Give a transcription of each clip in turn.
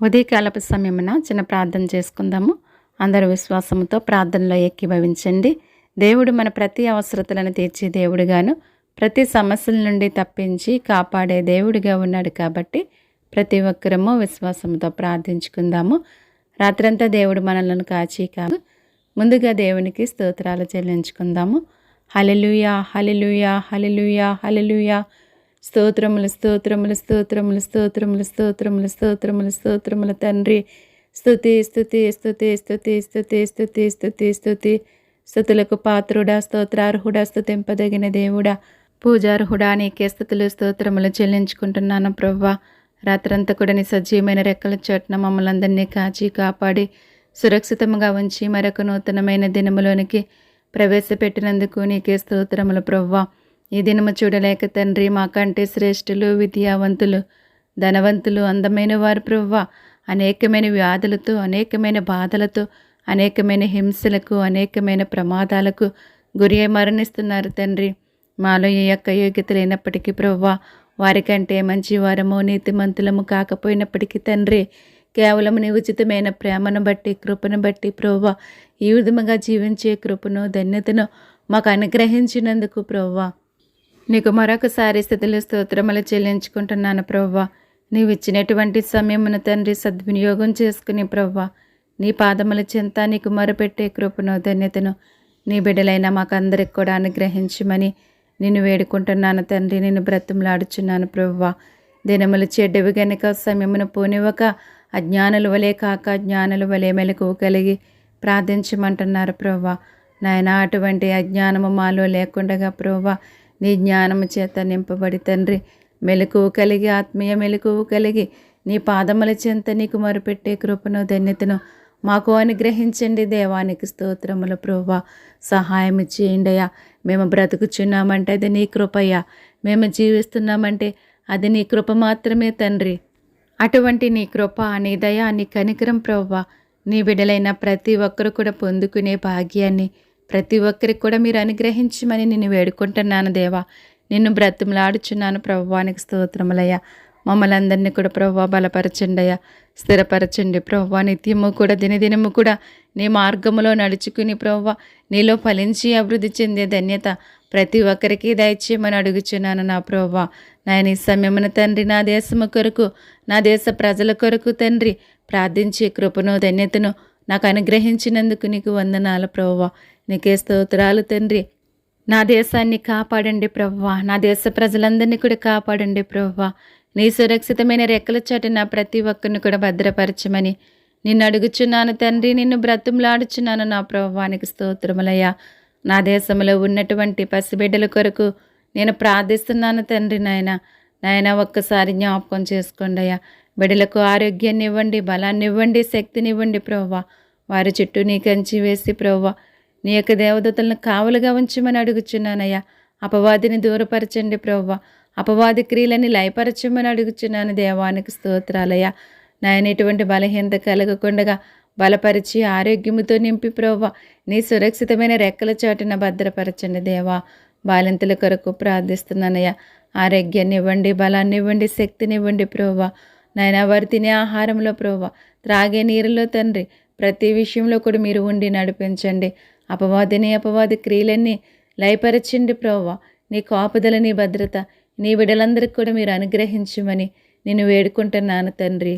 ఉదయకాలపు సమయమున చిన్న ప్రార్థన చేసుకుందాము. అందరూ విశ్వాసముతో ప్రార్థనలో ఏకీభవించండి. దేవుడు మన ప్రతి అవసరతలను తీర్చే దేవుడుగాను, ప్రతి సమస్యల నుండి తప్పించి కాపాడే దేవుడిగా ఉన్నాడు కాబట్టి ప్రతి ఒక్కరము విశ్వాసంతో ప్రార్థించుకుందాము. రాత్రంతా దేవుడు మనలను కాచి కాదు. ముందుగా దేవునికి స్తోత్రాలు చెల్లించుకుందాము. హల్లెలూయా, హల్లెలూయా, హల్లెలూయా, హల్లెలూయా. స్తోత్రములు స్తోత్రములు స్తోత్రములు స్తోత్రములు స్తోత్రములు స్తోత్రములు స్తోత్రములు తండ్రి. స్తుతి స్తుతి స్తుతి స్తుతి స్తుతి స్తుతి స్తుతి స్తుతి స్తుతులకు పాత్రుడా, స్తోత్రార్హుడా, స్తుతింపదగిన దేవుడా, పూజార్హుడా, నీకే స్తుతులు స్తోత్రములు చెల్లించుకుంటున్నాను ప్రభువా. రాత్రంతా కూడా నీ సజీవమైన రెక్కల చోటున మమ్మల్ని అందరినీ కాచి కాపాడి సురక్షితంగా ఉంచి మరొక నూతనమైన దినములోనికి ప్రవేశపెట్టినందుకు నీకే స్తోత్రములు ప్రభువా. ఈ దినము చూడలేక తండ్రి, మాకంటే శ్రేష్ఠులు, విద్యావంతులు, ధనవంతులు, అందమైన వారు ప్రభువా అనేకమైన వ్యాధులతో, అనేకమైన బాధలతో, అనేకమైన హింసలకు, అనేకమైన ప్రమాదాలకు గురి అయి మరణిస్తున్నారు తండ్రి. మాలో ఈ యొక్క యోగ్యత లేనప్పటికీ ప్రభువా, వారికంటే మంచివారము నీతిమంతులము కాకపోయినప్పటికీ తండ్రి, కేవలం నీ ఉచితమైన ప్రేమను బట్టి, కృపను బట్టి ప్రభువా ఈ విధముగా జీవించే కృపను, ధన్యతను మాకు అనుగ్రహించినందుకు ప్రభువా నీకు మరొకసారి స్థుతులు స్తోత్రములు చెల్లించుకుంటున్నాను ప్రభువా. నీవు ఇచ్చినటువంటి సమయమును తండ్రి సద్వినియోగం చేసుకుని ప్రభువా నీ పాదముల చెంత నీకు మొరపెట్టే కృపను, ధన్యతను నీ బిడ్డలైన మాకందరికి కూడా అనుగ్రహించమని నిన్ను వేడుకుంటున్నాను తండ్రి. నేను బ్రతిమలాడుచున్నాను ప్రభువా. దినములు చెడ్డవి గనుక సమయమును పోనివ్వక అజ్ఞానుల వలె కాక జ్ఞానుల వలె మెలకువ కలిగి ప్రార్థించమంటున్నారు ప్రభువా. నాయన అటువంటి అజ్ఞానము మాలో లేకుండగా ప్రభువా నీ జ్ఞానము చేత నింపబడి తండ్రి మెలకువ కలిగి, ఆత్మీయ మెలకువ కలిగి నీ పాదముల చెంత నీకు మొరపెట్టే కృపను, ధన్యతను మాకు అనుగ్రహించండి. దేవానికి స్తోత్రములు ప్రభువా. సహాయం చేయండి అయ్యా. మేము బ్రతుకుచున్నామంటే అది నీ కృపయ్యా. మేము జీవిస్తున్నామంటే అది నీ కృప మాత్రమే తండ్రి. అటువంటి నీ కృప, నీ దయ, నీ కనికరం ప్రభువా నీ బిడ్డలైన ప్రతి ఒక్కరు కూడా పొందుకునే భాగ్యాన్ని ప్రతి ఒక్కరికి కూడా మీరు అనుగ్రహించమని నిన్ను వేడుకుంటున్నాను దేవా. నిన్ను బ్రతిమలాడుచున్నాను ప్రభువానికి స్తోత్రములయ్యా. మమ్మల్ని అందరినీ కూడా ప్రభువా బలపరచండి అయ్యా, స్థిరపరచండి ప్రభువా. నిత్యము కూడా దినదినము కూడా నీ మార్గములో నడుచుకుని ప్రభువా నీలో ఫలించి అభివృద్ధి చెందే ధన్యత ప్రతి ఒక్కరికి దయచేయమని అడుగుచున్నాను నా ప్రభువా. నాయన ఈ సమయమున తండ్రి నా దేశము కొరకు, నా దేశ ప్రజల కొరకు తండ్రి ప్రార్థించే కృపను, ధన్యతను నాకు అనుగ్రహించినందుకు నీకు వందనాలు ప్రభువా. నీకే స్తోత్రాలు తండ్రి. నా దేశాన్ని కాపాడండి ప్రభువా. నా దేశ ప్రజలందరినీ కూడా కాపాడండి ప్రభువా. నీ సురక్షితమైన రెక్కల చాటు నా ప్రతి ఒక్కరిని కూడా భద్రపరచమని నిన్ను అడుగుచున్నాను తండ్రి. నిన్ను బ్రతిమలాడుచున్నాను నా ప్రభువానికి స్తోత్రములయ్యా. నా దేశంలో ఉన్నటువంటి పసిబిడ్డల కొరకు నేను ప్రార్థిస్తున్నాను తండ్రి. నాయన ఒక్కసారి జ్ఞాపకం చేసుకోండి అయ్యా. బిడ్డలకు ఆరోగ్యాన్ని ఇవ్వండి, బలాన్ని ఇవ్వండి, శక్తిని ఇవ్వండి ప్రభువా. వారి చుట్టూ నీ కంచి వేసి ప్రభువా నీ యొక్క దేవదూతలను కావలుగా ఉంచమని అడుగుచున్నానయ్యా. అపవాదిని దూరపరచండి ప్రభువా. అపవాది క్రియలని లయపరచమని అడుగుచున్నాను దేవానికి స్తోత్రాలయ్యా. నాయన ఎటువంటి బలహీనత కలగకుండా బలపరిచి ఆరోగ్యముతో నింపి ప్రభువా నీ సురక్షితమైన రెక్కల చాటున భద్రపరచండి దేవా. బాలింతల కొరకు ప్రార్థిస్తున్నానయ్యా. ఆరోగ్యాన్ని ఇవ్వండి, బలాన్ని ఇవ్వండి, శక్తిని ఇవ్వండి ప్రభువా. నాయన వారు తినే ఆహారంలో ప్రభువా, త్రాగే నీరులో తండ్రి ప్రతి విషయంలో కూడా మీరు ఉండి నడిపించండి. అపవాది క్రియలన్నీ లయపరచండి ప్రభువా. నీ కాపుదల, నీ భద్రత నీ బిడ్డలందరికీ కూడా మీరు అనుగ్రహించమని నేను వేడుకుంటున్నాను తండ్రి.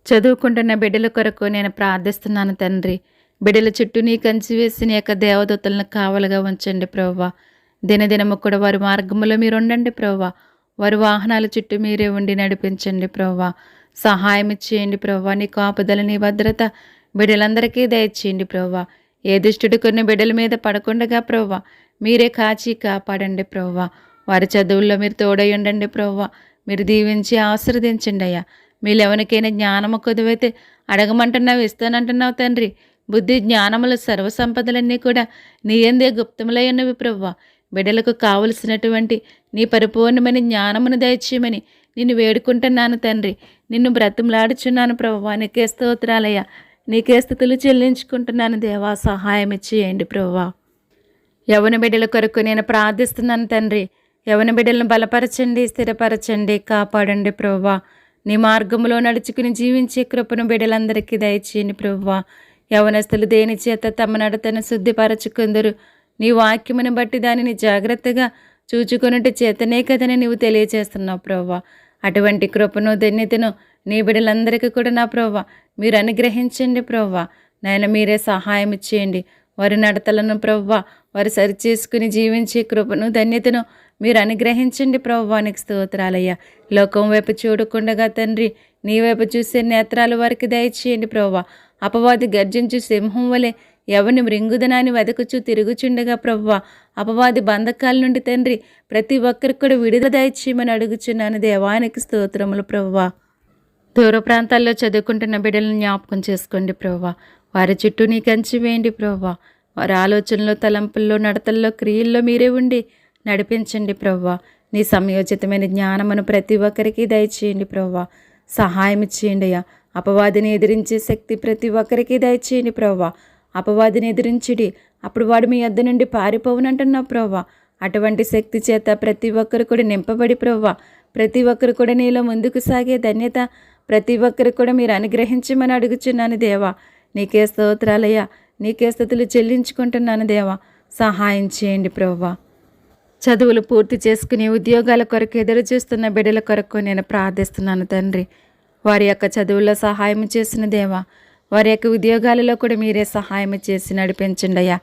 చదువుకుంటున్న బిడ్డల కొరకు నేను ప్రార్థిస్తున్నాను తండ్రి. బిడ్డల చుట్టూ నీ కంచి వేసి నీ యొక్క దేవదూతలను కావలుగా ఉంచండి ప్రభువా. దినదినము కూడా వారి మార్గంలో మీరు ఉండండి ప్రభువా. వారి వాహనాల చుట్టూ మీరే ఉండి నడిపించండి ప్రభువా. సహాయం చేయండి ప్రభువా. నీ కాపుదల, నీ భద్రత బిడ్డలందరికీ దయచేయండి ప్రభువా. ఏ దుష్టుడు కొన్ని బిడ్డల మీద పడకుండగా ప్రభువా మీరే కాచి కాపాడండి ప్రభువా. వారి చదువుల్లో మీరు తోడై ఉండండి ప్రభువా. మీరు దీవించి ఆశీర్వదించండి అయ్యా. మీరు ఎవరికైనా జ్ఞానము కొదువైతే అడగమంటున్నావు, ఇస్తానంటున్నావు తండ్రి. బుద్ధి జ్ఞానముల సర్వసంపదలన్నీ కూడా నీ యందే గుప్తములై ఉన్నవి ప్రభువా. బిడ్డలకు కావలసినటువంటి నీ పరిపూర్ణమైన జ్ఞానమును దయచేయమని నిన్ను వేడుకుంటున్నాను తండ్రి. నిన్ను బ్రతిమలాడుచున్నాను ప్రభువా. నీకే స్తోత్రాలయ్యా. నీకే స్తుతులు చెల్లించుకుంటున్నాను దేవా. సహాయం చేయండి ప్రభువా. యవ్వన బిడ్డల కొరకు నేను ప్రార్థిస్తున్నాను తండ్రి. యవ్వన బిడ్డలను బలపరచండి, స్థిరపరచండి, కాపాడండి ప్రభువా. నీ మార్గంలో నడుచుకుని జీవించే కృపను బిడ్డలందరికీ దయచేయండి ప్రభువా. యవనస్తులు దేని చేత తమ నడతను శుద్ధిపరచుకుందరు. నీ వాక్యమును బట్టి దానిని జాగ్రత్తగా చూచుకొనుట చేతనే కదని నీవు తెలియచేస్తున్నావు ప్రభువా. అటువంటి కృపను ధన్యతను నీ బిడ్డలందరికీ కూడా నా ప్రభువా మీరు అనుగ్రహించండి ప్రభువా. నాయన మీరే సహాయం చేయండి. వారి నడతలను ప్రభువా వారు సరిచేసుకుని జీవించే కృపను ధన్యతను మీరు అనుగ్రహించండి ప్రభువానికి స్తోత్రాలయ్యా. లోకం వైపు చూడకుండగా తండ్రి నీ వైపు చూసే నేత్రాలు వారికి దయచేయండి ప్రభువా. అపవాది గర్జించు సింహం వలె ఎవరిని మృంగుదనాన్ని వెదకుచూ తిరుగుచుండగా ప్రభువా అపవాది బంధకాల నుండి తండ్రి ప్రతి ఒక్కరికి కూడా విడుదల దయచేయమని అడుగుచున్నాను దేవానికి స్తోత్రములు ప్రభువా. దూర ప్రాంతాల్లో చదువుకుంటున్న బిడ్డలను జ్ఞాపకం చేసుకోండి ప్రభువా. వారి చుట్టూ నీ కంచి వేయండి ప్రభువా. వారి ఆలోచనలో తలంపుల్లో నడతల్లో క్రియల్లో మీరే ఉండి నడిపించండి ప్రభువా. నీ సమయోచితమైన జ్ఞానమును ప్రతి ఒక్కరికి దయచేయండి ప్రభువా. సహాయం చేయండి అయ్యా. అపవాదిని ఎదిరించే శక్తి ప్రతి ఒక్కరికి దయచేయండి ప్రభువా. అపవాదిని ఎదిరించుడి, అప్పుడు వాడు మీ యొద్ద నుండి పారిపోవునంటున్నావు ప్రభువా. అటువంటి శక్తి చేత ప్రతి ఒక్కరు కూడా నింపబడి ప్రభువా ప్రతి ఒక్కరు కూడా నీలో ముందుకు సాగే ధన్యత ప్రతి ఒక్కరు కూడా మీరు అనుగ్రహించమని అడుగుచున్నాను దేవా. నీకే స్తోత్రాలయ్యా. నీకే స్తుతులు చెల్లించుకుంటున్నాను దేవా. సహాయం చేయండి ప్రభువా. చదువులు పూర్తి చేసుకుని ఉద్యోగాల కొరకు ఎదురు చూస్తున్న బిడ్డల కొరకు నేను ప్రార్థిస్తున్నాను తండ్రి. వారి యొక్క చదువుల్లో సహాయం చేసిన దేవా, వారి యొక్క ఉద్యోగాలలో కూడా మీరే సహాయం చేసి నడిపించండి అయ్యా.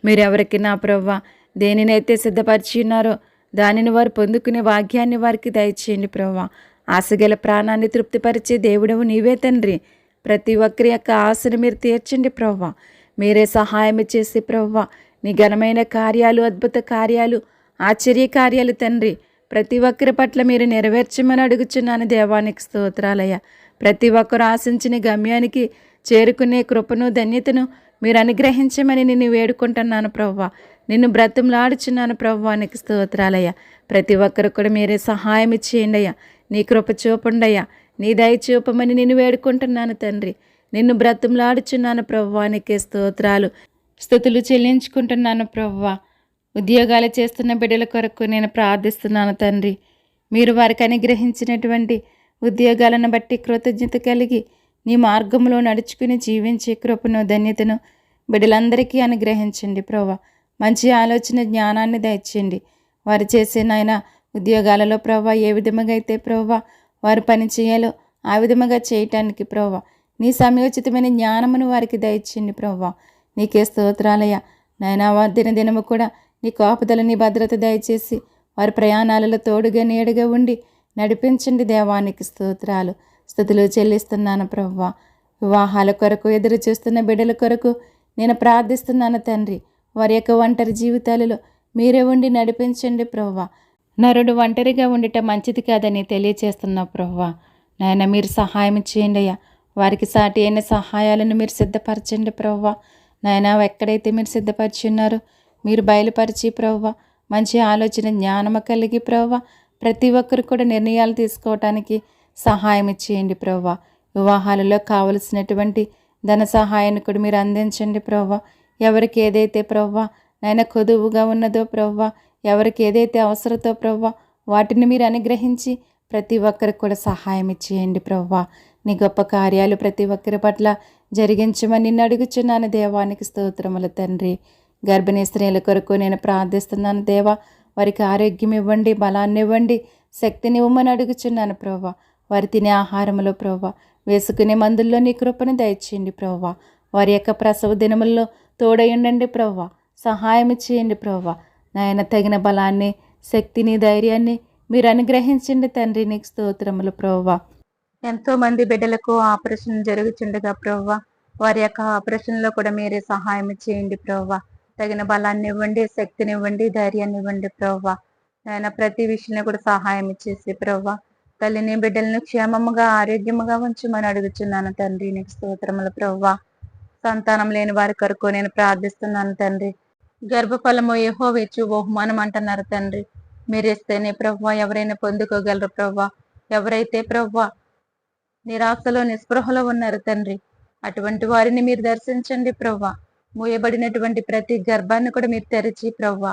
మీరెవరికి నా ప్రభువా దేనినైతే సిద్ధపరిచి ఉన్నారో దానిని వారు పొందుకునే భాగ్యాన్ని వారికి దయచేయండి ప్రభువా. ఆశగల ప్రాణాన్ని తృప్తిపరిచే దేవుడవు నీవే తండ్రి. ప్రతి ఒక్కరి యొక్క ఆశను మీరు తీర్చండి ప్రభువా. మీరే సహాయం చేసి ప్రభువా నీ ఘనమైన కార్యాలు అద్భుత కార్యాలు ఆశ్చర్య కార్యాలు తండ్రి ప్రతి ఒక్కరి పట్ల మీరు నెరవేర్చమని అడుగుచున్నాను దేవానికి స్తోత్రాలయ్యా. ప్రతి ఒక్కరు ఆశించిన గమ్యానికి చేరుకునే కృపను ధన్యతను మీరు అనుగ్రహించమని నిన్ను వేడుకుంటున్నాను ప్రభువా. నిన్ను బ్రతిమలాడుచున్నాను ప్రభువానికి స్తోత్రాలయ్యా. ప్రతి ఒక్కరు కూడా మీరే సహాయం ఇచ్చేయండి అయ్యా. నీ కృప చూపండయ్యా. నీ దయ చూపమని నిన్ను వేడుకుంటున్నాను తండ్రి. నిన్ను బ్రతిమలాడుచున్నాను ప్రభువానికి స్తోత్రాలు స్తుతులు చెల్లించుకుంటున్నాను ప్రభువా. ఉద్యోగాలు చేస్తున్న బిడ్డల కొరకు నేను ప్రార్థిస్తున్నాను తండ్రి. మీరు వారికి అనుగ్రహించినటువంటి ఉద్యోగాలను బట్టి కృతజ్ఞత కలిగి నీ మార్గంలో నడుచుకుని జీవించే కృపను ధన్యతను బిడ్డలందరికీ అనుగ్రహించండి ప్రభువా. మంచి ఆలోచన జ్ఞానాన్ని దయచేయండి. వారు చేసే నాయన ఉద్యోగాలలో ప్రభువా ఏ విధముగా అయితే ప్రభువా వారు పని చేయాలో ఆ విధముగా చేయటానికి ప్రభువా నీ సమయోచితమైన జ్ఞానమును వారికి దయచేయండి ప్రభువా. నీకే స్తోత్రాలయ్యా. నాయనా దినదినము కూడా నీ కాపుదల నీ భద్రత దయచేసి వారి ప్రయాణాలలో తోడుగా నీడగా ఉండి నడిపించండి దేవానికి స్తోత్రాలు స్తుతులు చెల్లిస్తున్నాను ప్రభువా. వివాహాల కొరకు ఎదురు చూస్తున్న బిడ్డల కొరకు నేను ప్రార్థిస్తున్నాను తండ్రి. వారి యొక్క ఒంటరి జీవితాలలో మీరే ఉండి నడిపించండి ప్రభువా. నరుడు ఒంటరిగా ఉండటం మంచిది కాదని తెలియచేస్తున్నావు ప్రభువా. నాయన మీరు సహాయం చేయండి అయ్యా. వారికి సాటి అయిన సహాయాలను మీరు సిద్ధపరచండి ప్రభువా. నాయన ఎక్కడైతే మీరు సిద్ధపరిచి ఉన్నారో మీరు బయలుపరిచి ప్రభువా మంచి ఆలోచన జ్ఞానము కలిగి ప్రభువా ప్రతి ఒక్కరు కూడా నిర్ణయాలు తీసుకోవటానికి సహాయం చేయండి ప్రభువా. వివాహాలలో కావలసినటువంటి ధన సహాయాన్ని కూడా మీరు అందించండి ప్రభువా. ఎవరికి ఏదైతే ప్రభువా నాయన కొదువుగా ఉన్నదో ప్రభువా ఎవరికి ఏదైతే అవసరతో ప్రభువా వాటిని మీరు అనుగ్రహించి ప్రతి ఒక్కరికి కూడా సహాయం చేయండి ప్రభువా. నీ గొప్ప కార్యాలు ప్రతి ఒక్కరి పట్ల జరిగించమని నిన్ను అడుగుచున్నాను దేవానికి స్తోత్రములు తండ్రి. గర్భిణీ స్త్రీల కొరకు నేను ప్రార్థిస్తున్నాను దేవా. వారికి ఆరోగ్యం ఇవ్వండి, బలాన్ని ఇవ్వండి, శక్తిని ఇవ్వమని అడుగుచున్నాను ప్రభువా. వారి తినే ఆహారంలో ప్రభువా వేసుకునే మందుల్లో నీ కృపను దయచేయండి ప్రభువా. వారి యొక్క ప్రసవ దినముల్లో తోడై ఉండండి ప్రభువా. సహాయం చేయండి ప్రభువా. నాయన తగిన బలాన్ని శక్తిని ధైర్యాన్ని మీరు అనుగ్రహించండి తండ్రి. నీకు స్తోత్రములు ప్రభువా. ఎంతోమంది బిడ్డలకు ఆపరేషన్ జరుగుతుండగా ప్రభువా వారి యొక్క ఆపరేషన్లో కూడా మీరే సహాయం చేయండి ప్రభువా. తగిన బలాన్ని ఇవ్వండి, శక్తిని ఇవ్వండి, ధైర్యాన్ని ఇవ్వండి ప్రభువా. ఆయన ప్రతి విషయంలో కూడా సహాయం ఇచ్చేసి ప్రభువా తల్లిని బిడ్డలను క్షేమముగా ఆరోగ్యముగా ఉంచమని అడుగుచున్నాను తండ్రి. నీకు స్తోత్రములు ప్రభువా. సంతానం లేని వారి కొరకు నేను ప్రార్థిస్తున్నాను తండ్రి. గర్భఫలము యెహోవా ఇచ్చు బహుమానం అంటున్నారు తండ్రి. మీరిస్తేనే ప్రభువా ఎవరైనా పొందుకోగలరు ప్రభువా. ఎవరైతే ప్రభువా నిరాశలో నిస్పృహలో ఉన్నారు తండ్రి అటువంటి వారిని మీరు దర్శించండి ప్రభువా. మూయబడినటువంటి ప్రతి గర్భాన్ని కూడా మీరు తెరిచి ప్రభువా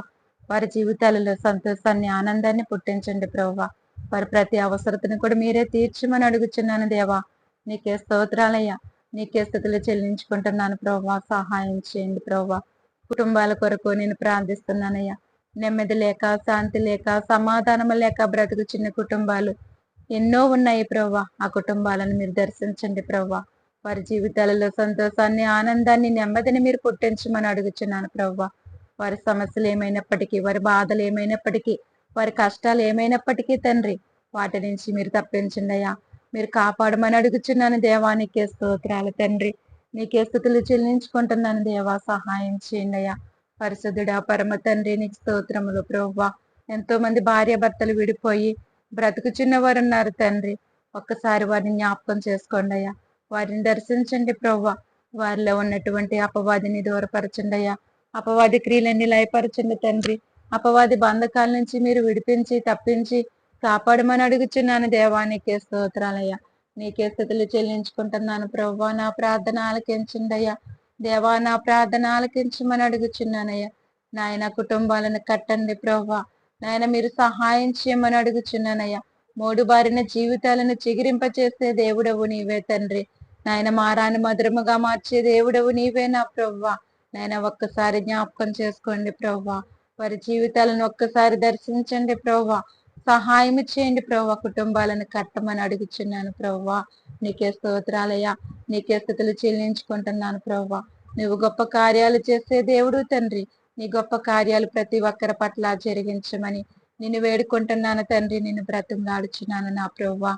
వారి జీవితాలలో సంతోషాన్ని ఆనందాన్ని పుట్టించండి ప్రభువా. వారి ప్రతి అవసరతను కూడా మీరే తీర్చమని అడుగుచున్నాను దేవా. నీకే స్తోత్రాలయ్యా. నీకే స్థుతులు చెల్లించుకుంటున్నాను ప్రభా. సహాయం చేయండి ప్రభా. కుటుంబాల కొరకు నేను ప్రార్థిస్తున్నానయ్యా. నెమ్మది లేక, శాంతి లేక, సమాధానం లేక బ్రతుకుచున్న కుటుంబాలు ఎన్నో ఉన్నాయి ప్రభా. ఆ కుటుంబాలను మీరు దర్శించండి ప్రభా. వారి జీవితాలలో సంతోషాన్ని, ఆనందాన్ని, నెమ్మదిని మీరు పుట్టించమని అడుగుచున్నాను ప్రభా. వారి సమస్యలు ఏమైనప్పటికీ, వారి బాధలు ఏమైనప్పటికీ, వారి కష్టాలు ఏమైనప్పటికీ తండ్రి, వాటి నుంచి మీరు తప్పించండి అయ్యా. మీరు కాపాడమని అడుగుచున్నాను దేవా. నీకే స్తోత్రాలు తండ్రి. నీకే స్థుతులు చెల్లించుకుంటున్నాను దేవా. సహాయం చేయండి అయ్యా. పరిశుద్ధుడా పరమ తండ్రి, నీకు స్తోత్రములు ప్రభువా. ఎంతో మంది భార్య భర్తలు విడిపోయి బ్రతుకుచున్న వారు ఉన్నారు తండ్రి. ఒక్కసారి వారిని జ్ఞాపకం చేసుకోండి అయ్యా. వారిని దర్శించండి ప్రభువా. వారిలో ఉన్నటువంటి అపవాదిని దూరపరచండి అయ్యా. అపవాది క్రియలన్నీ లయపరచండి తండ్రి. అపవాది బంధకాల నుంచి మీరు విడిపించి తప్పించి కాపాడమని అడుగుచున్నాను దేవా. నీకే స్తోత్రాలయ్యా. నీకే స్థుతులు చెల్లించుకుంటున్నాను ప్రభువా. నా ప్రార్థన ఆలకించండి అయ్యా. దేవా, నా ప్రార్థన ఆలకించమని అడుగుచున్నానయ్యా. నాయన కుటుంబాలను కట్టండి ప్రభువా. నాయన మీరు సహాయం చేయమని అడుగుచున్నానయ్యా. మూడు బారిన జీవితాలను చిగిరింపచేసే దేవుడవు నీవే తండ్రి. నాయన మారాన్ని మధురముగా మార్చే దేవుడవు నీవే నా ప్రభువా. నాయన ఒక్కసారి జ్ఞాపకం చేసుకోండి ప్రభువా. వారి జీవితాలను ఒక్కసారి దర్శించండి ప్రభువా. సహాయం చేయండి ప్రభువా. కుటుంబాలను కట్టమని అడుగుచున్నాను ప్రభువా. నీకే స్తోత్రాలయ్యా. నీకే స్థుతులు చెల్లించుకుంటున్నాను ప్రభువా. నువ్వు గొప్ప కార్యాలు చేసే దేవుడు తండ్రి. నీ గొప్ప కార్యాలు ప్రతి ఒక్కరి పట్ల జరిగించమని నిన్ను వేడుకుంటున్నాను తండ్రి. నిన్ను బ్రతిమలాడుచున్నాను నా ప్రభువా.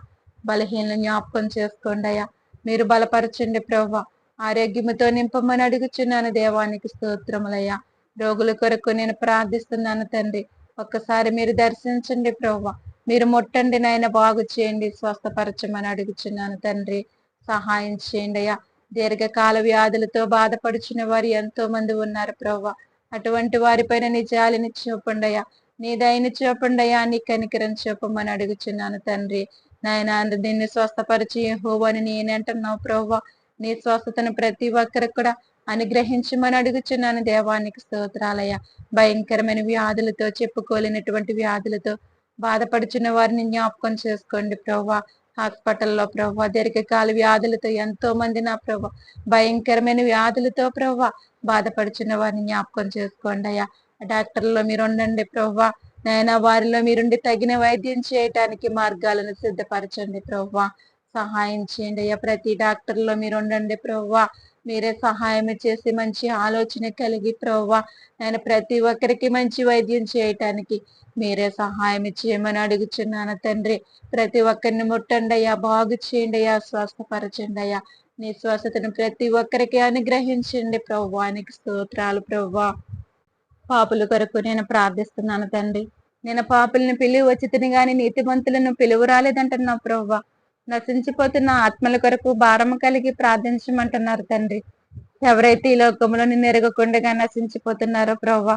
బలహీనలు జ్ఞాపకం చేసుకోండి అయ్యా. మీరు బలపరచండి ప్రభువా. ఆరోగ్యముతో నింపమని అడుగుచున్నాను దేవానికి స్తోత్రములయ్యా. రోగుల కొరకు నేను ప్రార్థిస్తున్నాను తండ్రి. ఒక్కసారి మీరు దర్శించండి ప్రభువా. మీరు ముట్టండి నాయన, బాగు చేయండి, స్వస్థపరచమని అడుగుచున్నాను తండ్రి. సహాయం చేయండి అయ్యా. దీర్ఘకాల వ్యాధులతో బాధపడుచున్న వారు ఎంతో మంది ఉన్నారు ప్రభువా. అటువంటి వారిపైన నీ జాలిని చూపండయ్యా. నీ దయని చూపండయ్యా. నీ కనికరం చూపమని అడుగుచున్నాను తండ్రి. నాయన నిన్ను స్వస్థపరిచి యెహోవాని నేనంటున్నావు ప్రభువా. నీ స్వస్థతను ప్రతి ఒక్కరికి కూడా అనుగ్రహించమని అడుగుచున్నాను దేవానికి స్తోత్రాలయ్యా. భయంకరమైన వ్యాధులతో, చెప్పుకోలేనటువంటి వ్యాధులతో బాధపడుచున్న వారిని జ్ఞాపకం చేసుకోండి ప్రభువా. హాస్పిటల్లో ప్రభా, దీర్ఘకాల వ్యాధులతో ఎంతో మంది నా ప్రభా, భయంకరమైన వ్యాధులతో ప్రభా బాధపడుచున్న వారిని జ్ఞాపకం చేసుకోండి అయ్యా. డాక్టర్లో మీరు ఉండండి ప్రభా. నైనా వారిలో మీరుండి తగిన వైద్యం చేయటానికి మార్గాలను సిద్ధపరచండి ప్రభా. సహాయం చేయండి అయ్యా. ప్రతి డాక్టర్లో మీరు ఉండండి ప్రభా. మీరే సహాయం చేసి మంచి ఆలోచన కలిగి ప్రభా, నేను ప్రతి ఒక్కరికి మంచి వైద్యం చేయటానికి మీరే సహాయం చేయమని అడుగుచున్నాను తండ్రి. ప్రతి ఒక్కరిని ముట్టండి అయ్యా, బాగు చేయండి అయ్యా, స్వస్థపరచండి అయ్యా. నీ స్వస్థతను ప్రతి ఒక్కరికి అనుగ్రహించండి ప్రభువానికి స్తోత్రాలు ప్రభువా. పాపుల కొరకు నేను ప్రార్థిస్తున్నాను తండ్రి. నేను పాపులను పిలువ వచ్చితిని గాని నీతిమంతులను పిలువ రాలేదంటున్నావు ప్రభువా. నశించిపోతున్న ఆత్మల కొరకు భారము కలిగి ప్రార్థించమంటున్నారు తండ్రి. ఎవరైతే ఈ లోకంలో నిన్ను ఎరగకుండా నశించిపోతున్నారో ప్రభువా,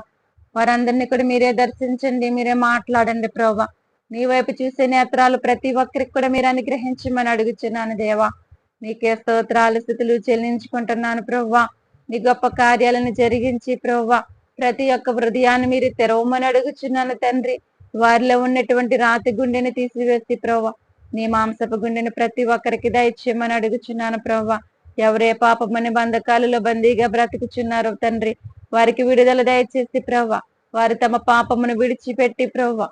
వారందరినీ కూడా మీరే దర్శించండి, మీరే మాట్లాడండి ప్రభువా. నీ వైపు చూసే నేత్రాలు ప్రతి ఒక్కరికి కూడా మీరు అనుగ్రహించమని అడుగుచున్నాను దేవా. నీకే స్తోత్రాలు స్థుతులు చెల్లించుకుంటున్నాను ప్రభువా. నీ గొప్ప కార్యాలను జరిగించి ప్రభువా, ప్రతి ఒక్క హృదయాన్ని మీరు తెరవమని అడుగుచున్నాను తండ్రి. వారిలో ఉన్నటువంటి రాతి గుండెని తీసివేసి ప్రభువా, నీ మాంసపు గుండెని ప్రతి ఒక్కరికి దయచేయమని అడుగుచున్నాను ప్రభువా. ఎవరే పాపమని బంధకాలలో బందీగా బ్రతుకుచున్నారో తండ్రి, వారికి విడుదల దయచేసి ప్రభువా, వారు తమ పాపమును విడిచిపెట్టి ప్రభువా,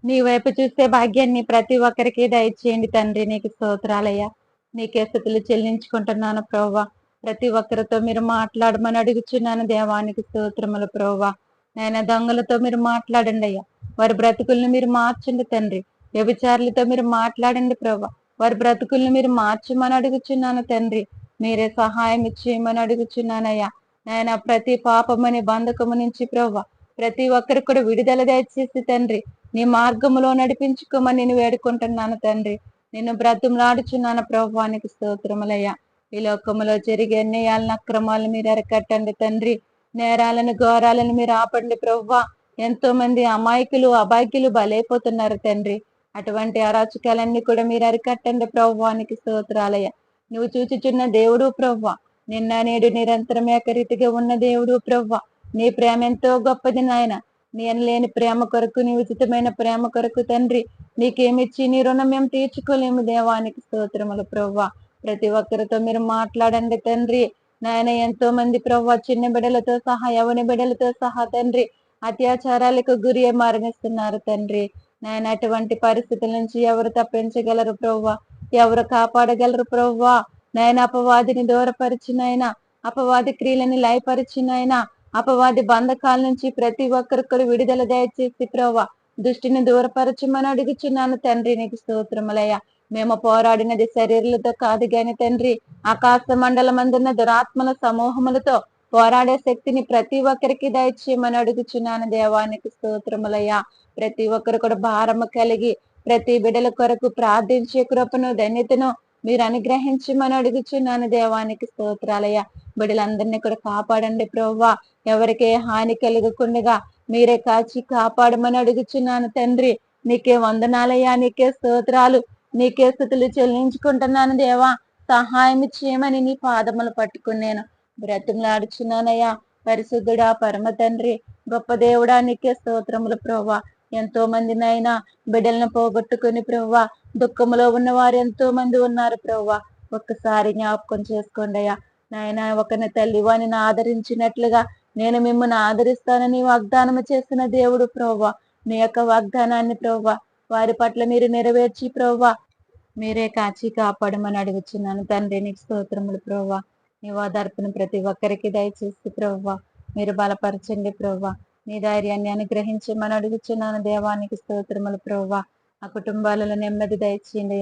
నీ వైపు చూసే భాగ్యాన్ని ప్రతి ఒక్కరికి దయచేయండి తండ్రి. నీకు స్తోత్రాలయ్యా. నీకే స్థుతులు చెల్లించుకుంటున్నాను ప్రభువా. ప్రతి ఒక్కరితో మీరు మాట్లాడమని అడుగుచున్నాను దేవానికి స్తోత్రములు ప్రభువా. నాయన దొంగలతో మీరు మాట్లాడండి అయ్యా. వారి బ్రతుకులను మీరు మార్చండి తండ్రి. వ్యభిచారులతో మీరు మాట్లాడండి ప్రభువా. వారి బ్రతుకులను మీరు మార్చమని అడుగుచున్నాను తండ్రి. మీరే సహాయం చేయమని అడుగుచున్నానయ్యా. నాయన ప్రతి పాపమని బంధకము నుంచి ప్రభువా, ప్రతి ఒక్కరికి కూడా విడుదల దయచేసి తండ్రి, నీ మార్గములో నడిపించుకోమని నేను వేడుకుంటున్నాను తండ్రి. నిన్ను బ్రతుములాడుచున్నాను ప్రభువానికి స్తోత్రములయ్యా. ఈ లోకములో జరిగే అన్యాయాలను, అక్రమాలను మీరు అరకట్టండి తండ్రి. నేరాలను, ఘోరాలను మీరు ఆపండి ప్రభువా. ఎంతో మంది అమాయకులు, అబాయకులు బలైపోతున్నారు తండ్రి. అటువంటి అరాచకాలన్నీ కూడా మీరు అరికట్టండి ప్రభువానికి స్తోత్రాలయ్యా. నువ్వు చూచుచున్న దేవుడు ప్రభువా, నిన్న నేడు నిరంతరం ఏకరీతిగా ఉన్న దేవుడు ప్రభువా. నీ ప్రేమ ఎంతో గొప్పది నాయన. నీ అనలేని ప్రేమ కొరకు, నీ ఉచితమైన ప్రేమ కొరకు తండ్రి నీకేమిచ్చి నీ రుణం మేము తీర్చుకోలేము దేవానికి స్తోత్రములు ప్రవ్వా. ప్రతి ఒక్కరితో మీరు మాట్లాడండి తండ్రి. నాయన ఎంతో మంది ప్రవ్వా చిన్న బిడ్డలతో సహా యవని బిడ్డలతో సహా తండ్రి అత్యాచారాలకు గురి అయి మరణిస్తున్నారు తండ్రి. నాయన అటువంటి పరిస్థితుల నుంచి ఎవరు తప్పించగలరు ప్రవ్వా, ఎవరు కాపాడగలరు ప్రవ్వా. నాయన అపవాదిని దూరపరిచినైనా, అపవాది క్రియలని లయపరిచినైనా, అపవాది బంధకాల నుంచి ప్రతి ఒక్కరికి విడుదల దయచేసి ప్రవ్వా దృష్టిని దూరపరచమని అడుగుచున్నాను తండ్రి. నీకు స్తోత్రములయ్యా. మేము పోరాడినది శరీరాలతో కాదు గాని తండ్రి ఆకాశ మండలమందున్న దురాత్మల సమూహములతో పోరాడే శక్తిని ప్రతి ఒక్కరికి దయచేయమని అడుగుచున్నాను దేవానికి స్తోత్రములయ్యా. ప్రతి ఒక్కరు కూడా భారము కలిగి ప్రతి బిడ్డల కొరకు ప్రార్థించే కృపను ధన్యతను మీరు అనుగ్రహించమని అడుగుచున్నాను దేవానికి స్తోత్రాలయ్యా. బిడ్డలందరినీ కూడా కాపాడండి ప్రవ్వా. ఎవరికే హాని కలుగకుండగా మీరే కాచి కాపాడమని అడుగుచున్నాను తండ్రి. నీకే వందనాలయ్యా, నీకే స్తోత్రాలు, నీకే స్తుతులు చెల్లించుకుంటున్నాను దేవా. సహాయం చేయమని నీ పాదములు పట్టుకుని నేను బ్రతిమలాడుచున్నానయ్యా. పరిశుద్ధుడా, పరమ తండ్రి, గొప్ప దేవుడా, నీకే స్తోత్రములు ప్రవ్వా. ఎంతో మందినైనా బిడ్డలను పోగొట్టుకుని ప్రవ్వా దుఃఖములో ఉన్న వారు ఎంతో మంది ఉన్నారు ప్రవ్వా. ఒక్కసారి జ్ఞాపకం చేసుకోండి అయ్యా. నాయన ఒకరిని తల్లి వాణిని ఆదరించినట్లుగా నేను మిమ్మల్ని ఆదరిస్తానని వాగ్దానం చేసిన దేవుడు ప్రవ్వా. మీ యొక్క వాగ్దానాన్ని ప్రవ్వా వారి పట్ల మీరు నెరవేర్చి ప్రవ్వా మీరే కాచి కాపాడమని అడుగుచున్నాను తండ్రి. నీకు స్తోత్రములు ప్రవ్వా. నీ ఓదార్పును ప్రతి ఒక్కరికి దయచేసి ప్రవ్వా మీరు బలపరచండి ప్రవ్వా. నీ ధైర్యాన్ని అనుగ్రహించమని అడుగుచున్నాను దేవానికి స్తోత్రములు ప్రవ్వా. ఆ కుటుంబాలలో నెమ్మది దయచేయండి,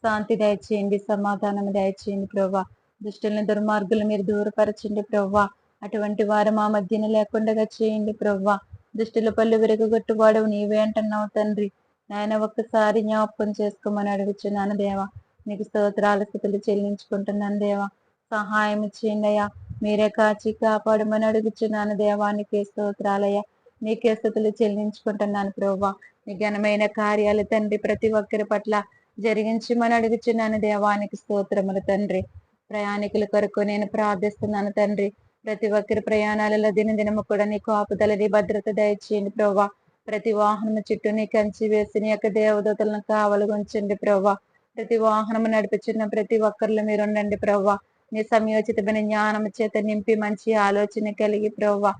శాంతి దయచేయండి, సమాధానం దయచేయండి ప్రవ్వా. దుష్టులను దుర్మార్గులు మీరు దూరపరచండి ప్రవ్వా. అటువంటి వారు మా మధ్యన లేకుండా చేయండి ప్రవ్వా. దుష్టుల పళ్ళు విరగొట్టువాడవు నీవే అంటున్నావు తండ్రి. నాయన ఒక్కసారి జ్ఞాపకం చేసుకోమని అడుగుచున్నాను దేవా. నీకు స్తోత్రాల స్థితులు చెల్లించుకుంటున్నాను దేవా. సహాయం చేయండి అయ్యా. మీరే కాచి కాపాడమని అడుగుచున్నాను దేవా. నీకే స్తోత్రాలయ్యా. నీకే స్థుతులు చెల్లించుకుంటున్నాను ప్రవ్వా. నీ ఘనమైన కార్యాలు తండ్రి ప్రతి ఒక్కరి పట్ల జరిగించమని అడుగుచున్నాను దేవానికి స్తోత్రములు తండ్రి. ప్రయాణికుల కొరకు నేను ప్రార్థిస్తున్నాను తండ్రి. ప్రతి ఒక్కరి ప్రయాణాలలో దినదినము కూడా నీ కాపుదలని భద్రత దయచేయండి ప్రవ్వా. ప్రతి వాహనము చుట్టూ నీ కంచి వేసి నీ యొక్క దేవదూతలను కావలి ఉంచండి ప్రవ్వా. ప్రతి వాహనము నడిపించిన ప్రతి ఒక్కరిలో మీరు ఉండండి ప్రవ్వా. నీ సమయోచితమైన జ్ఞానము చేత నింపి మంచి ఆలోచన కలిగి ప్రవ్వా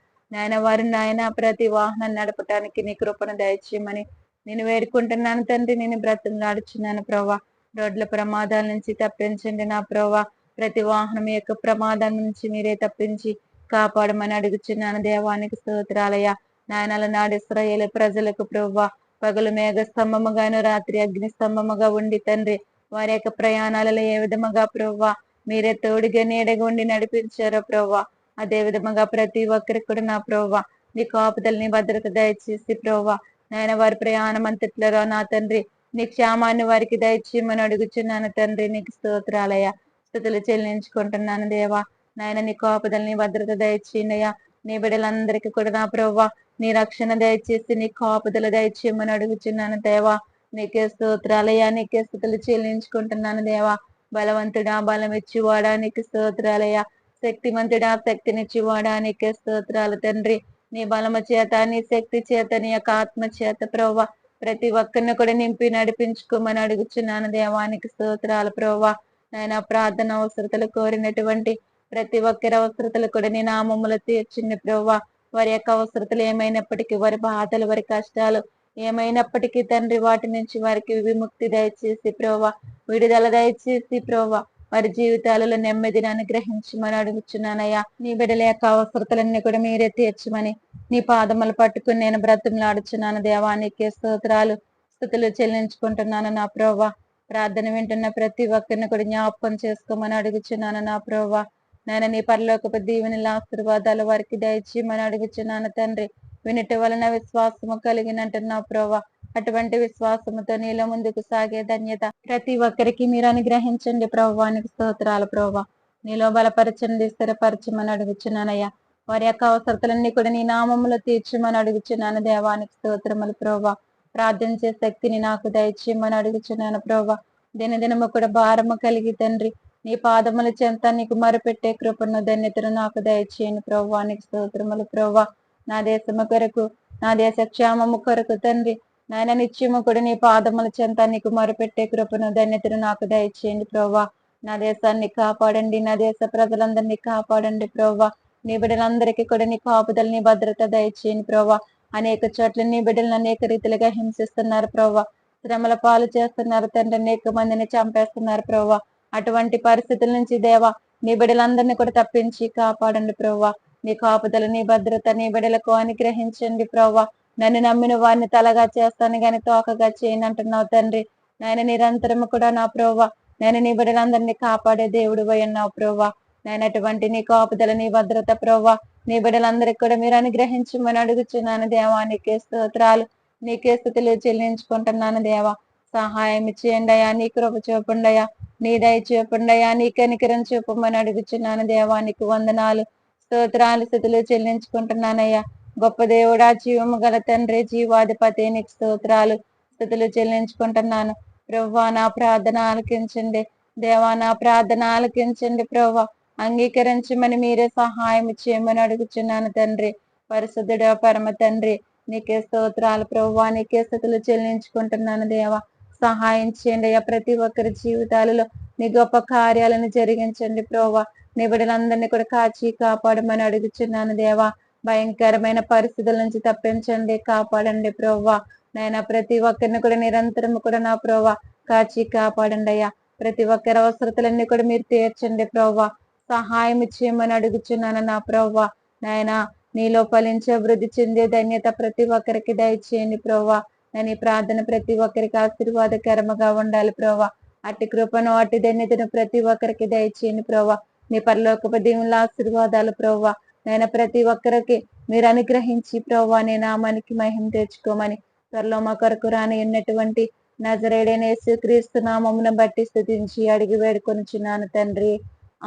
నాయన ప్రతి వాహనం నడపటానికి నీ కృపను దయచేయమని నేను వేడుకుంటున్నాను తండ్రి. నేను బ్రతిమలాడుచున్నాను ప్రవ్వా. రోడ్ల ప్రమాదాల నుంచి తప్పించండి నా ప్రవ్వా. ప్రతి వాహనం యొక్క ప్రమాదం నుంచి మీరే తప్పించి కాపాడమని అడుగుచున్నాను దేవానికి స్తోత్రాలయ్యా. నాయనల నాడు ఇశ్రాయేలు ప్రజలకు ప్రవ్వా పగలు మేఘ స్తంభముగాను రాత్రి అగ్ని స్తంభముగా ఉండి తండ్రి వారి యొక్క ప్రయాణాలలో ఏ విధముగా ప్రవ్వా మీరే తోడుగా నీడగా ఉండి నడిపించారో ప్రవ్వా అదే విధముగా ప్రతి ఒక్కరికి కూడా నా ప్రవ్వా నీ కాపుదలని భద్రత దయచేసి ప్రవ్వా నాయన వారి ప్రయాణం అంతట్లో నా తండ్రి నీ క్షేమాన్ని వారికి దయచేయమని అడుగుచున్నాను తండ్రి. నీకు స్తోత్రాలయ్యా. స్తుతులు చెల్లించుకుంటున్నాను దేవా. నాయన నీ కాపుదలని భద్రత దయచేయనయ్యా. నీ బిడ్డలందరికీ కూడా నా ప్రవ్వా నీ రక్షణ దయచేసి నీ కాపుదల దయచేయమని అడుగుచున్నాను దేవా. నీకే స్తోత్రాలయ్యా. నీకే స్తుతులు చెల్లించుకుంటున్నాను దేవా. బలవంతుడా బలం ఇచ్చివాడా నీకు స్తోత్రాలయ్యా. శక్తిమంతుడా శక్తినిచ్చివాడా నీకే స్తోత్రాలు తండ్రి. నీ బలము చేత నీ శక్తి చేత నీ యొక్క ఆత్మ చేత ప్రవ్వా ప్రతి ఒక్కరిని కూడా నింపి నడిపించుకోమని అడుగుచున్నాను దేవానికి స్తోత్రాలు ప్రవ్వా. నాయన ప్రార్థన అవసరతలు కోరినటువంటి ప్రతి ఒక్కరి అవసరతలు కూడా నీ నామములు తీర్చింది ప్రవ్వా. వారి యొక్క అవసరతలు ఏమైనప్పటికీ వారి బాధలు వారి కష్టాలు ఏమైనప్పటికీ తండ్రి వాటి నుంచి వారికి విముక్తి దయచేసి ప్రవ్వా విడుదల దయచేసి ప్రవ్వా వారి జీవితాలలో నెమ్మదిని అనుగ్రహించమని అడుగుచున్నానయ్యా. నీ బిడ్డల యొక్క అవసరతలన్నీ కూడా మీరే తీర్చమని నీ పాదములు పట్టుకుని నేను బ్రతిమలాడుచున్నాను దేవానికి స్తోత్రాలు స్తుతులు చెల్లించుకుంటున్నాను నా ప్రవ్వా. ప్రార్థన వింటున్న ప్రతి ఒక్కరిని కూడా జ్ఞాపకం చేసుకోమని అడుగుచున్నాను నా ప్రవ్వా. నేను నీ పరలోకపు దీవెనల ఆశీర్వాదాలు వారికి దయచేయమని అడుగుచున్నాను తండ్రి. వినుట వలన విశ్వాసము కలిగినట్టు నా ప్రవ్వా అటువంటి విశ్వాసముతో నీలో ముందుకు సాగే ధన్యత ప్రతి ఒక్కరికి మీరు అనుగ్రహించండి ప్రవ్వానికి స్తోత్రాలు ప్రవ్వా. నీలో బలపరచండి స్థిరపరచమని అడుగుచున్నానయ్యా. వారి యొక్క అవసరతలన్నీ కూడా నీ నామములో తీర్చమని అడుగుచున్నాను దేవానికి స్తోత్రములు ప్రవ్వా. ప్రార్థించే శక్తిని నాకు దయచేయమని అడుగుచున్నాను ప్రవ్వా. దినదినము కూడా భారము కలిగి తండ్రి నీ పాదముల చెంత నీకు మరుపెట్టే కృపను ధన్యతను నాకు దయచేయను ప్రవ్వానికి స్తోత్రములు ప్రవ్వా. నా దేశము కొరకు నా దేశ క్షేమము కొరకు తండ్రి నాయన నిత్యము కూడా నీ పాదముల చెంత నీకు మొరపెట్టే కృపను ధన్యతను నాకు దయచేయండి ప్రభా. నా దేశాన్ని కాపాడండి, నా దేశ ప్రజలందరినీ కాపాడండి ప్రభా. నీ బిడ్డలందరికీ కూడా నీ కాపుదల నీ భద్రత దయచేయండి ప్రభా. అనేక చోట్ల నీ బిడ్డలను అనేక రీతిలుగా హింసిస్తున్నారు ప్రభా. శ్రమల పాలు చేస్తున్నారు తండ్రి, అనేక మందిని చంపేస్తున్నారు ప్రభా. అటువంటి పరిస్థితుల నుంచి దేవా నీ బిడ్డలందరినీ కూడా తప్పించి కాపాడండి ప్రభా. నీ కాపుదల నీ భద్రత నీ బిడ్డలకు అనుగ్రహించండి ప్రభా. నన్ను నమ్మిన వారిని తలగా చేస్తాను గాని తోకగా చేయను అంటున్నావు తండ్రి. నాయన నిరంతరము కూడా నా ప్రభా నేను నీ బిడ్డలందరినీ కాపాడే దేవుడు అన్నావు ప్రభా. నేను అటువంటి నీ కాపుదల నీ భద్రత ప్రభా నీ బిడ్డలందరికీ కూడా మీరు అనుగ్రహించమని అడుగుచున్నాను దేవా. నీకే స్తోత్రాలు, నీకే స్థుతులు చెల్లించుకుంటున్నాను దేవా. సహాయం చేయండి అయ్యా, నీ కృప చూపండి అయ్యా, నీ దయ చూపండి అయ్యా, నీ కనికరం చూపమని అడుగుచున్నాను దేవా. నీకు వందనాలు స్తోత్రాలు స్థుతులు చెల్లించుకుంటున్నానయ్యా. గొప్ప దేవుడా, జీవము గల తండ్రి, జీవాధిపతి, నీకు స్తోత్రాలు స్థుతులు చెల్లించుకుంటున్నాను ప్రవ్వా. నా ప్రార్థన ఆలకించండి దేవా, నా ప్రార్థన ఆలకించండి ప్రవ్వా. అంగీకరించమని మీరే సహాయం చేయమని అడుగుచున్నాను తండ్రి. పరిశుద్ధుడా పరమ తండ్రి, నీకే స్తోత్రాలు ప్రవ్వా, నీకే స్థుతులు చెల్లించుకుంటున్నాను దేవా. సహాయం చేయండి అయ్యా, ప్రతి ఒక్కరి జీవితాలలో నీ గొప్ప కార్యాలను జరిగించండి ప్రవ్వా. నీ బిడ్డలందరినీ కూడా కాచి కాపాడమని అడుగుచున్నాను దేవా. భయంకరమైన పరిస్థితుల నుంచి తప్పించండి, కాపాడండి ప్రవ్వా. నాయన ప్రతి ఒక్కరిని కూడా నిరంతరం కూడా నా ప్రవ్వా కాచి కాపాడండి అయ్యా. ప్రతి ఒక్కరి అవసరతలన్నీ కూడా మీరు తీర్చండి ప్రవ్వా. సహాయం చేయమని అడుగుచున్నాను నా ప్రవ్వా. నాయన నీలో ఫలించే అభివృద్ధి చెందే ధన్యత ప్రతి ఒక్కరికి దయచేయండి ప్రవ్వా. నేను ఈ ప్రార్థన ప్రతి ఒక్కరికి ఆశీర్వాదకరముగా ఉండాలి ప్రవ్వా. అట్టి కృపను అట్టి ధన్యతను ప్రతి ఒక్కరికి దయచేయండి ప్రవ్వా. నీ పరలోకపు దేవుళ్ళ ఆశీర్వాదాలు ప్రవ్వా. నేను ప్రతి ఒక్కరికి మీరు అనుగ్రహించి ప్రవ్వా నీ నామానికి మహిమ తెచ్చుకోమని త్వరలో మా కొరకు రాని ఉన్నటువంటి నజరేయుడైన యేసుక్రీస్తు నామమును బట్టి స్తుతించి అడిగి వేడుకొనుచున్నాను తండ్రి.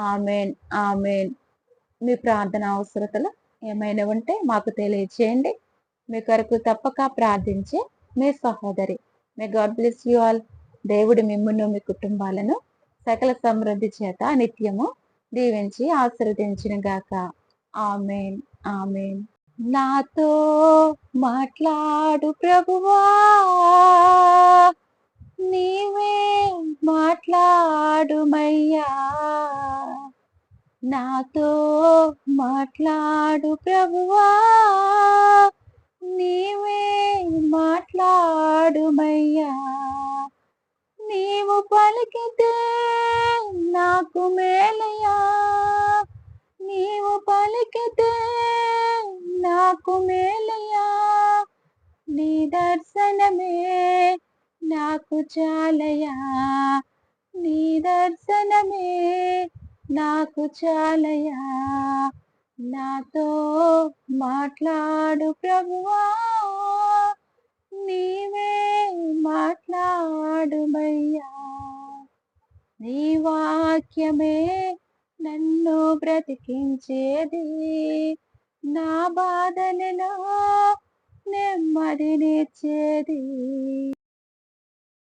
Amen, amen. మీ ప్రార్థన అవసరతలు ఏమైనా ఉంటే మాకు తెలియచేయండి. మీ కొరకు తప్పక ప్రార్థించే మీ సహోదరి. May God bless you all. దేవుడు మిమ్మును మీ కుటుంబాలను సకల సమృద్ధి చేత నిత్యము దీవించి ఆశీర్వదించిన గాక. Amen, amen. నాతో మాట్లాడు ప్రభువా, నీవే మాట్లాడుమయ్యా. నాతో మాట్లాడు ప్రభువా, నీవే మాట్లాడుమయ్యా. నీవు పలికితే నాకు మేలయ్యా, నీవు పలికితే నాకు మేలయ్యా. నీ దర్శనమే నాకు చాలయ్యా, నీ దర్శనమే నాకు చాలయ్యా. నాతో మాట్లాడు ప్రభువా, నీవే మాట్లాడుమయ్యా. నీ వాక్యమే నన్ను బ్రతికించేది, నా బాధలలో నెమ్మదినిచ్చేది.